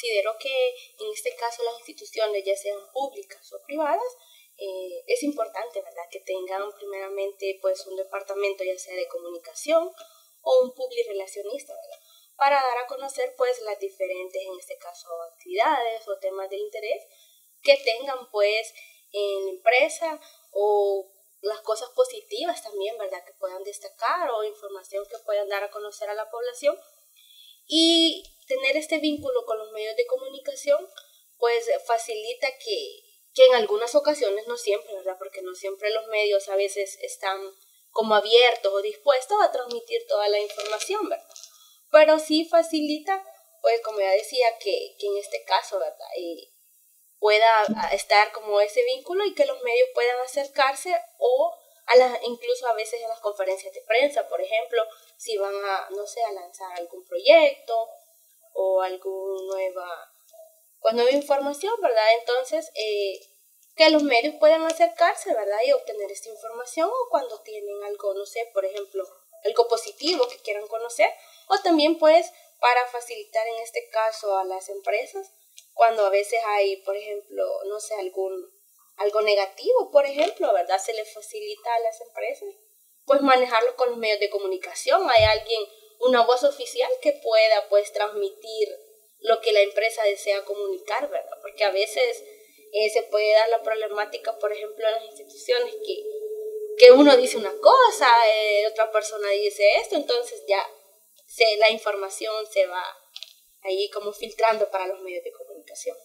considero que en este caso las instituciones, ya sean públicas o privadas, es importante, ¿verdad?, que tengan primeramente pues un departamento ya sea de comunicación o un publirelacionista, ¿verdad?, para dar a conocer pues las diferentes, en este caso, actividades o temas de interés que tengan pues en la empresa, o las cosas positivas también, ¿verdad?, que puedan destacar, o información que puedan dar a conocer a la población. Y tener este vínculo con los medios de comunicación pues facilita que en algunas ocasiones, no siempre, ¿verdad?, porque no siempre los medios a veces están como abiertos o dispuestos a transmitir toda la información, ¿verdad? Pero sí facilita, pues como ya decía, que en este caso, ¿verdad?, pueda estar como ese vínculo y que los medios puedan acercarse, o incluso a veces en las conferencias de prensa, por ejemplo, si van a, no sé, a lanzar algún proyecto o nueva información, ¿verdad? Entonces, que los medios puedan acercarse, ¿verdad?, y obtener esta información, o cuando tienen algo, no sé, por ejemplo, algo positivo que quieran conocer, o también pues para facilitar en este caso a las empresas, cuando a veces hay, por ejemplo, no sé, algo negativo, por ejemplo, ¿verdad?, se les facilita a las empresas pues manejarlo con los medios de comunicación. Hay una voz oficial que pueda pues transmitir lo que la empresa desea comunicar, ¿verdad? Porque a veces se puede dar la problemática, por ejemplo, en las instituciones, que uno dice una cosa, otra persona dice esto, entonces ya la información se va ahí como filtrando para los medios de comunicación.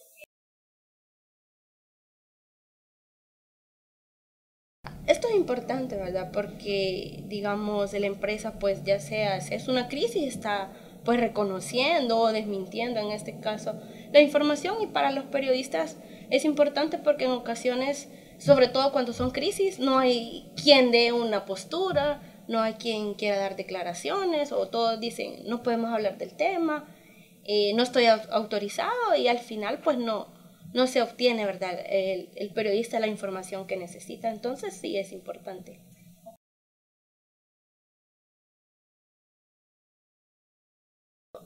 Esto es importante, ¿verdad? Porque, digamos, la empresa, pues ya sea, si es una crisis, está pues reconociendo o desmintiendo, en este caso, la información. Y para los periodistas es importante porque en ocasiones, sobre todo cuando son crisis, no hay quien dé una postura, no hay quien quiera dar declaraciones, o todos dicen, no podemos hablar del tema, no estoy autorizado, y al final pues no se obtiene, ¿verdad?, el periodista la información que necesita. Entonces sí es importante.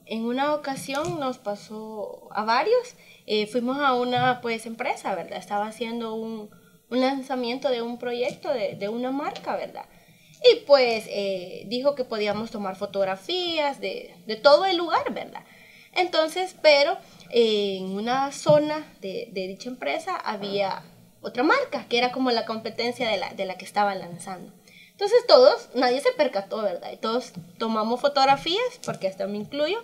En una ocasión nos pasó a varios, fuimos a una pues empresa, ¿verdad?, estaba haciendo un lanzamiento de un proyecto de una marca, ¿verdad?, y pues dijo que podíamos tomar fotografías de todo el lugar, ¿verdad? Entonces, pero en una zona de dicha empresa había otra marca que era como la competencia de la que estaba lanzando. Entonces nadie se percató, ¿verdad? Y todos tomamos fotografías, porque hasta me incluyo,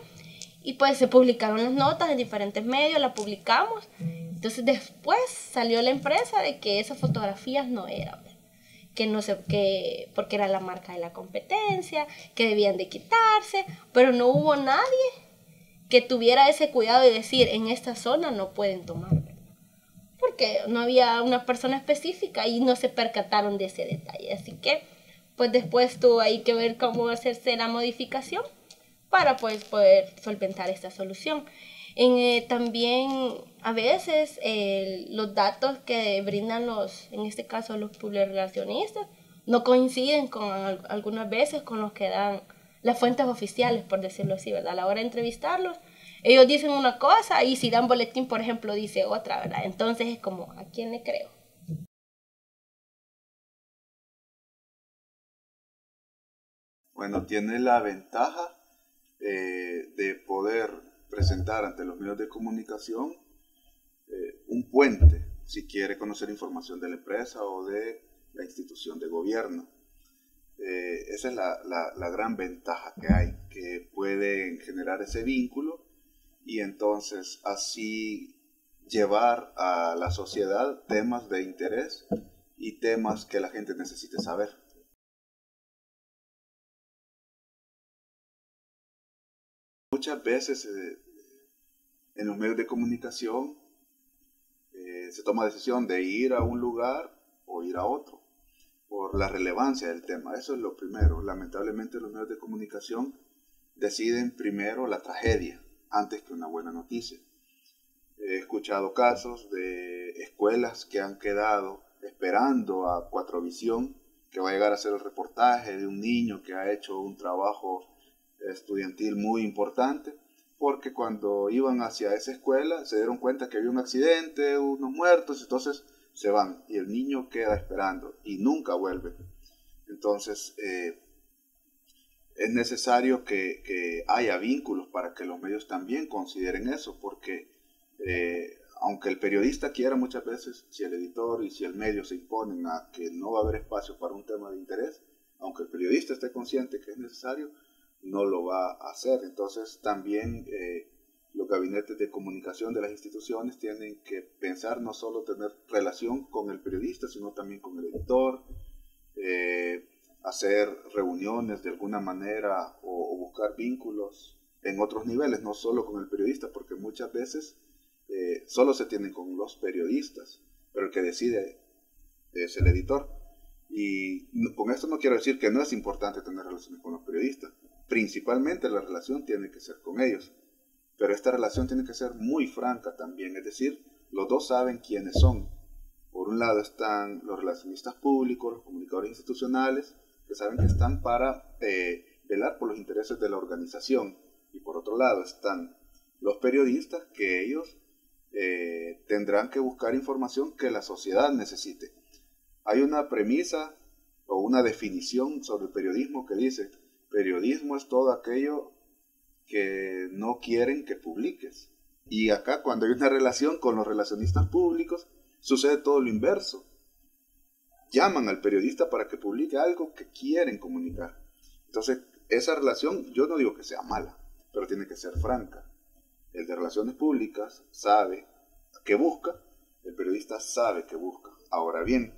y pues se publicaron las notas en diferentes medios, la publicamos. Entonces después salió la empresa de que esas fotografías no eran, que no sé, porque era la marca de la competencia, que debían de quitarse, pero no hubo nadie que tuviera ese cuidado de decir, en esta zona no pueden tomar, ¿verdad?, porque no había una persona específica y no se percataron de ese detalle. Así que pues después tuvo ahí que ver cómo hacerse la modificación para pues poder solventar esta solución. También a veces los datos que brindan en este caso los publirelacionistas, no coinciden algunas veces con los que dan las fuentes oficiales, por decirlo así, ¿verdad? A la hora de entrevistarlos, ellos dicen una cosa, y si dan boletín, por ejemplo, dice otra, ¿verdad? Entonces es como, ¿a quién le creo? Bueno, tiene la ventaja de poder presentar ante los medios de comunicación un puente si quiere conocer información de la empresa o de la institución de gobierno. Esa es la gran ventaja que hay, que pueden generar ese vínculo y entonces así llevar a la sociedad temas de interés y temas que la gente necesite saber. Muchas veces en los medios de comunicación se toma decisión de ir a un lugar o ir a otro por la relevancia del tema. Eso es lo primero. Lamentablemente los medios de comunicación deciden primero la tragedia antes que una buena noticia. He escuchado casos de escuelas que han quedado esperando a Cuatrovisión, que va a llegar a hacer el reportaje de un niño que ha hecho un trabajo estudiantil muy importante, porque cuando iban hacia esa escuela se dieron cuenta que había un accidente, unos muertos, entonces se van y el niño queda esperando y nunca vuelve. Entonces es necesario que haya vínculos para que los medios también consideren eso, porque aunque el periodista quiera muchas veces, si el editor y si el medio se imponen a que no va a haber espacio para un tema de interés, aunque el periodista esté consciente que es necesario, no lo va a hacer. Entonces también los gabinetes de comunicación de las instituciones tienen que pensar no solo tener relación con el periodista, sino también con el editor, hacer reuniones de alguna manera o buscar vínculos en otros niveles, no solo con el periodista, porque muchas veces solo se tienen con los periodistas, pero el que decide es el editor. Y con esto no quiero decir que no es importante tener relaciones con los periodistas. Principalmente la relación tiene que ser con ellos, pero esta relación tiene que ser muy franca también, es decir, los dos saben quiénes son. Por un lado están los relacionistas públicos, los comunicadores institucionales, que saben que están para velar por los intereses de la organización, y por otro lado están los periodistas, que ellos tendrán que buscar información que la sociedad necesite. Hay una premisa o una definición sobre el periodismo que dice: periodismo es todo aquello que no quieren que publiques. Y acá, cuando hay una relación con los relacionistas públicos, sucede todo lo inverso. Llaman al periodista para que publique algo que quieren comunicar. Entonces, esa relación, yo no digo que sea mala, pero tiene que ser franca. El de relaciones públicas sabe qué busca, el periodista sabe qué busca. Ahora bien,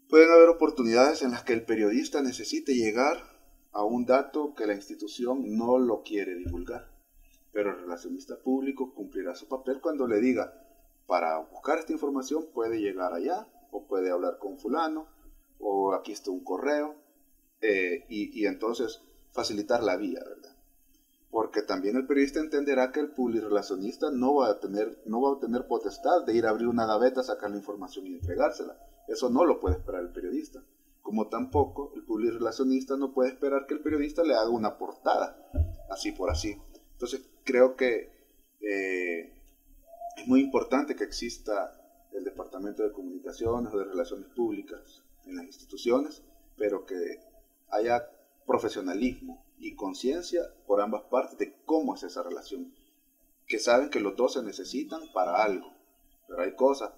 pueden haber oportunidades en las que el periodista necesite llegar a un dato que la institución no lo quiere divulgar, pero el relacionista público cumplirá su papel cuando le diga: para buscar esta información puede llegar allá, o puede hablar con fulano, o aquí está un correo, y entonces facilitar la vía, ¿verdad? Porque también el periodista entenderá que el publirelacionista no va a tener potestad de ir a abrir una gaveta, sacar la información y entregársela. Eso no lo puede esperar el periodista. Como tampoco el publirelacionista no puede esperar que el periodista le haga una portada, así por así. Entonces creo que es muy importante que exista el Departamento de Comunicaciones o de Relaciones Públicas en las instituciones, pero que haya profesionalismo y conciencia por ambas partes de cómo es esa relación, que saben que los dos se necesitan para algo, pero hay cosas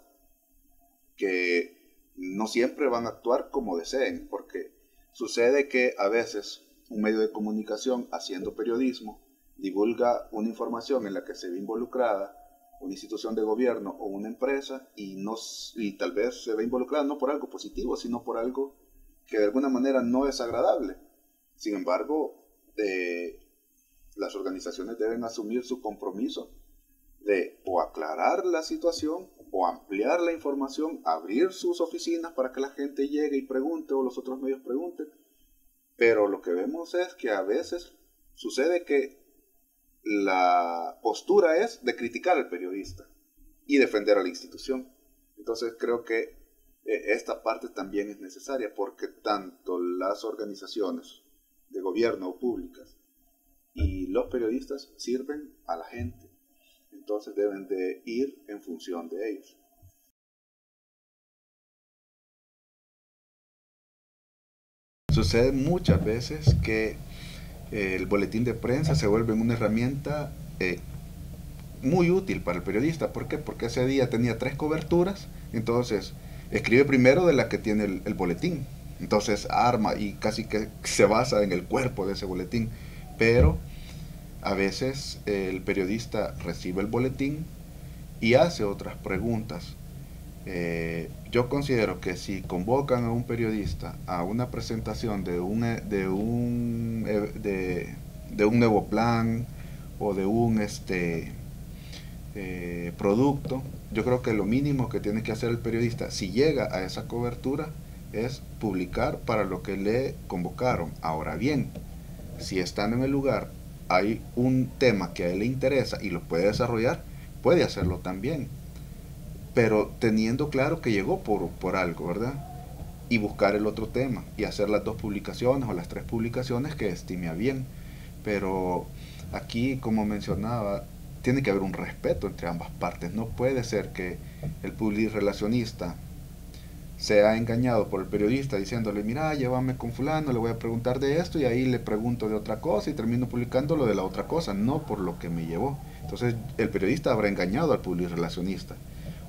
que no siempre van a actuar como deseen, porque sucede que a veces un medio de comunicación haciendo periodismo divulga una información en la que se ve involucrada una institución de gobierno o una empresa y tal vez se ve involucrada no por algo positivo, sino por algo que de alguna manera no es agradable. Sin embargo, las organizaciones deben asumir su compromiso de o aclarar la situación o ampliar la información, abrir sus oficinas para que la gente llegue y pregunte o los otros medios pregunten. Pero lo que vemos es que a veces sucede que la postura es de criticar al periodista y defender a la institución. Entonces creo que esta parte también es necesaria, porque tanto las organizaciones de gobierno o públicas y los periodistas sirven a la gente. Entonces deben de ir en función de ellos. Sucede muchas veces que el boletín de prensa se vuelve una herramienta muy útil para el periodista. ¿Por qué? Porque ese día tenía 3 coberturas, entonces escribe primero de la que tiene el boletín. Entonces arma y casi que se basa en el cuerpo de ese boletín. Pero a veces el periodista recibe el boletín y hace otras preguntas. Yo considero que si convocan a un periodista a una presentación de un nuevo plan o de un producto, yo creo que lo mínimo que tiene que hacer el periodista, si llega a esa cobertura, es publicar para lo que le convocaron. Ahora bien, si estando en el lugar hay un tema que a él le interesa y lo puede desarrollar, puede hacerlo también, pero teniendo claro que llegó por algo, ¿verdad? Y buscar el otro tema y hacer las 2 publicaciones o las 3 publicaciones que estime a bien. Pero aquí, como mencionaba, tiene que haber un respeto entre ambas partes. No puede ser que el publirelacionista sea engañado por el periodista diciéndole, mira, llévame con fulano, le voy a preguntar de esto y ahí le pregunto de otra cosa y termino publicando lo de la otra cosa, no por lo que me llevó. Entonces el periodista habrá engañado al publirelacionista.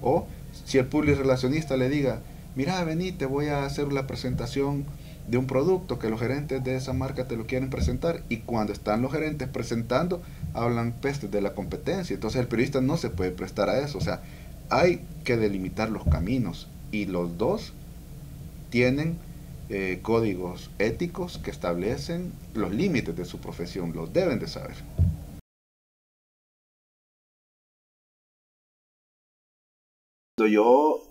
O si el publirelacionista le diga, mira, vení, te voy a hacer la presentación de un producto que los gerentes de esa marca te lo quieren presentar, y cuando están los gerentes presentando hablan pestes de la competencia. Entonces el periodista no se puede prestar a eso. O sea, hay que delimitar los caminos y los dos tienen códigos éticos que establecen los límites de su profesión, los deben de saber. Cuando yo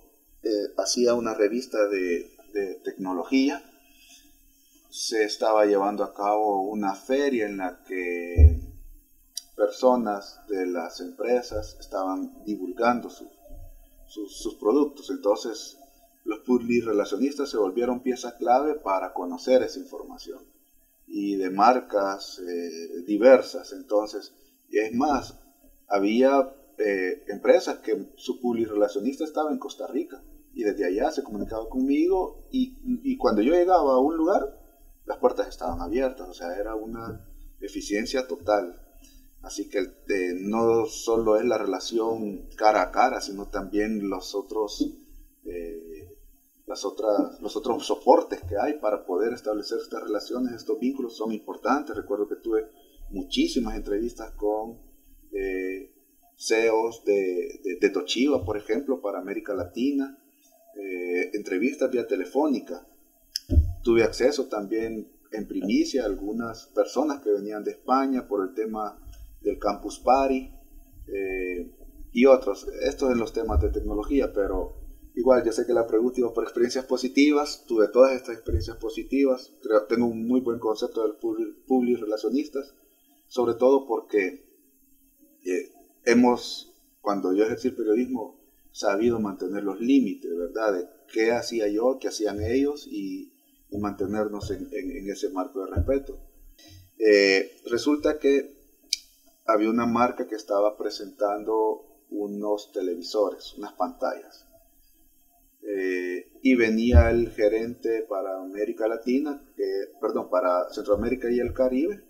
hacía una revista de tecnología, se estaba llevando a cabo una feria en la que personas de las empresas estaban divulgando sus productos. Entonces los publirelacionistas se volvieron pieza clave para conocer esa información, y de marcas diversas. Entonces, es más, había empresas que su publirelacionista estaba en Costa Rica y desde allá se comunicaba conmigo, y cuando yo llegaba a un lugar las puertas estaban abiertas. O sea, era una eficiencia total. Así que no solo es la relación cara a cara, sino también los otros soportes que hay para poder establecer estas relaciones, estos vínculos son importantes. Recuerdo que tuve muchísimas entrevistas con CEOs de Toshiba, por ejemplo, para América Latina, entrevistas vía telefónica. Tuve acceso también en primicia a algunas personas que venían de España por el tema del Campus Party y otros. Esto en los temas de tecnología, pero igual, yo sé que la pregunta iba por experiencias positivas. Tuve todas estas experiencias positivas. Tengo un muy buen concepto del publirelacionistas, sobre todo porque cuando yo ejercí el periodismo, sabido mantener los límites, ¿verdad? De qué hacía yo, qué hacían ellos, y mantenernos en ese marco de respeto. Resulta que había una marca que estaba presentando unos televisores, unas pantallas. Y venía el gerente para América Latina, para Centroamérica y el Caribe,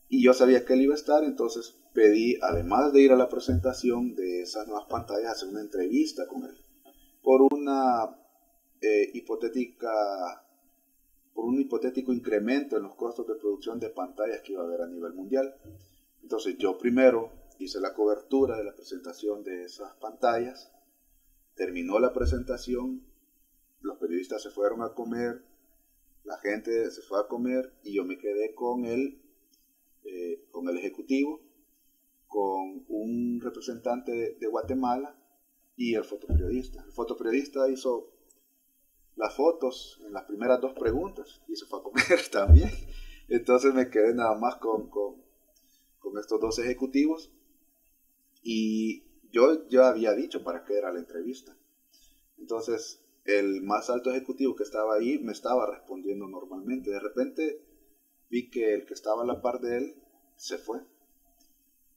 y yo sabía que él iba a estar. Entonces pedí, además de ir a la presentación de esas nuevas pantallas, hacer una entrevista con él por un hipotético incremento en los costos de producción de pantallas que iba a haber a nivel mundial. Entonces yo primero hice la cobertura de la presentación de esas pantallas. Terminó la presentación, los periodistas se fueron a comer, la gente se fue a comer, y yo me quedé con el ejecutivo, con un representante de Guatemala y el fotoperiodista. El fotoperiodista hizo las fotos en las primeras 2 preguntas y se fue a comer también. Entonces me quedé nada más con estos 2 ejecutivos, y yo ya había dicho para qué era la entrevista. Entonces el más alto ejecutivo que estaba ahí me estaba respondiendo normalmente. De repente vi que el que estaba a la par de él se fue,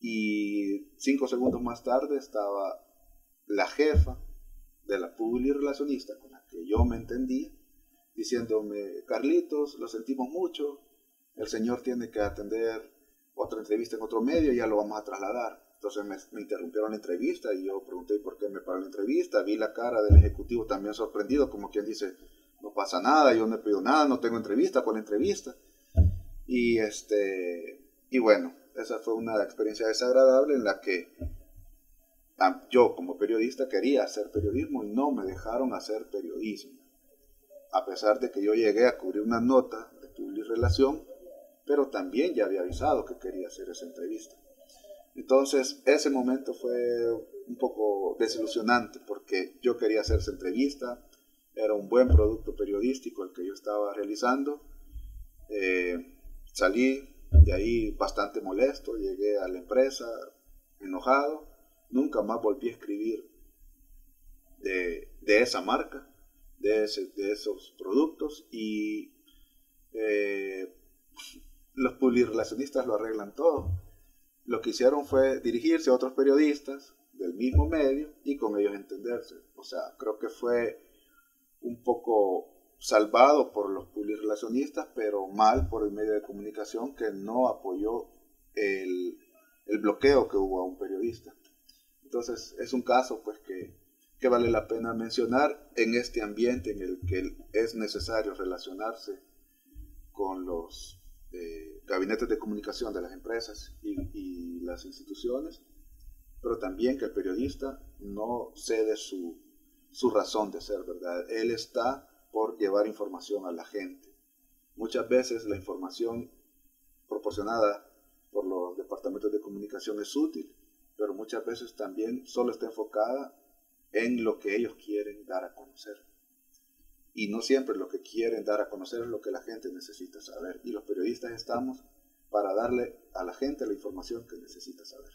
y 5 segundos más tarde estaba la jefa de la publirelacionista con la que yo me entendía, diciéndome: Carlitos, lo sentimos mucho, el señor tiene que atender otra entrevista en otro medio, ya lo vamos a trasladar. Entonces me interrumpieron la entrevista y yo pregunté por qué me paró la entrevista. Vi la cara del ejecutivo también sorprendido, como quien dice: no pasa nada, yo no he pedido nada, no tengo entrevista por la entrevista. Y bueno, esa fue una experiencia desagradable en la que yo como periodista quería hacer periodismo y no me dejaron hacer periodismo, a pesar de que yo llegué a cubrir una nota de publirelación, pero también ya había avisado que quería hacer esa entrevista. Entonces ese momento fue un poco desilusionante, porque yo quería hacer esa entrevista, era un buen producto periodístico el que yo estaba realizando. Salí de ahí bastante molesto, llegué a la empresa enojado, nunca más volví a escribir de esa marca, de esos productos, y los publirelacionistas lo arreglan todo. Lo que hicieron fue dirigirse a otros periodistas del mismo medio y con ellos entenderse. O sea, creo que fue un poco salvado por los publirelacionistas, pero mal por el medio de comunicación que no apoyó el bloqueo que hubo a un periodista. Entonces es un caso pues que vale la pena mencionar en este ambiente en el que es necesario relacionarse con los gabinetes de comunicación de las empresas y las instituciones, pero también que el periodista no cede su razón de ser, ¿verdad? Él está por llevar información a la gente. Muchas veces la información proporcionada por los departamentos de comunicación es útil, pero muchas veces también solo está enfocada en lo que ellos quieren dar a conocer. Y no siempre lo que quieren dar a conocer es lo que la gente necesita saber. Y los periodistas estamos para darle a la gente la información que necesita saber.